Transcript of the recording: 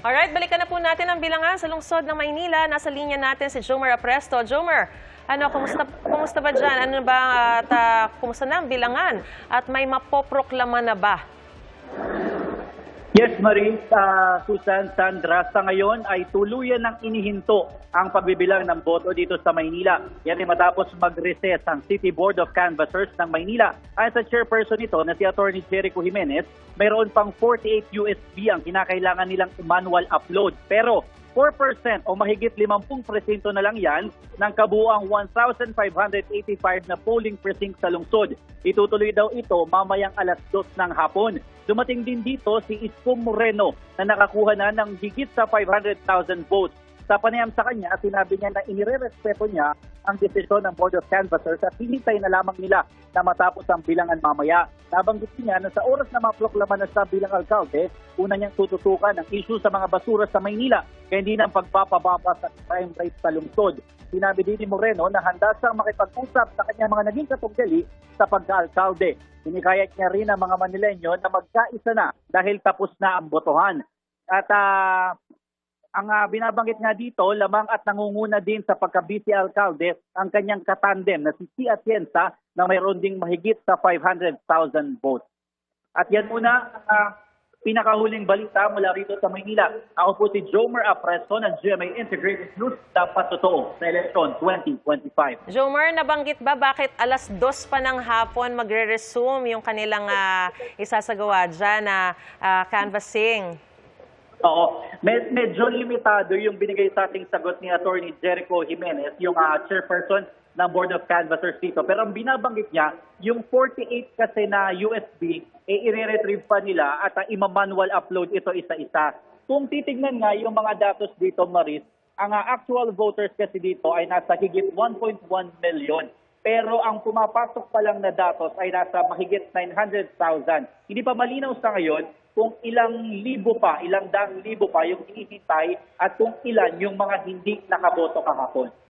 Alright, balikan na po natin ang bilangan sa lungsod ng Maynila. Nasa linya natin si Jomer Apresto. Jomer, kumusta ba dyan? Ano ba at kumusta na ang bilangan? At may mapoproklama na ba? Yes, Marie, Susan, Sandra, sa ngayon ay tuluyan ng inihinto ang pagbibilang ng boto dito sa Maynila. Yan ay matapos mag-recess ang City Board of Canvassers ng Maynila. Ayon sa chairperson nito na si Atty. Jericho Jimenez, mayroon pang 48 USB ang kinakailangan nilang manual upload. Pero 4% o mahigit 50% na lang yan ng kabuuang 1,585 na polling precinct sa lungsod. Itutuloy daw ito mamayang alas 2 ng hapon. Dumating din dito si Isko Moreno na nakakuha na ng higit sa 500,000 votes. Sa panayam sa kanya, sinabi niya na inirerespeto niya ang desisyon ng Board of Canvassers at hinintay na lamang nila na matapos ang bilangan mamaya. Nabanggit niya na sa oras na maproklama na siya bilang alkalde, una niyang tututukan ang issue sa mga basura sa Maynila kaya hindi ng pagpapababa sa crime rate sa lungsod. Sinabi din ni Moreno na handa siyang makipag-usap sa kanyang mga naging katunggali sa pagka-alkalde. Hinikayat niya rin ang mga Manileño na magkaisa na dahil tapos na ang botohan. At ang binabanggit nga dito, lamang at nangunguna din sa pagka-vice alkalde ang kanyang katandem na si C. Atienza na mayroon ding mahigit sa 500,000 votes. At yan muna ang pinakahuling balita mula rito sa Maynila. Ako po si Jomer Apresto ng GMA Integrated News, dapat totoo sa eleksyon 2025. Jomer, nabanggit ba bakit alas 2 pa ng hapon magre-resume yung kanilang isasagawa dyan na canvassing? Oo, medyo limitado yung binigay sa ating sagot ni Atty. Jericho Jimenez, yung chairperson ng Board of Canvassers dito. Pero ang binabanggit niya, yung 48 kasi na USB, i-retrieve pa nila at ima-manual upload ito isa-isa. Kung titignan nga yung mga datos dito, Maris, ang actual voters kasi dito ay nasa higit 1.1 million. Pero ang pumapasok pa lang na datos ay nasa mahigit 900,000. Hindi pa malinaw sa ngayon kung ilang daang libo pa yung hinihintay at kung ilan yung mga hindi nakaboto kahapon.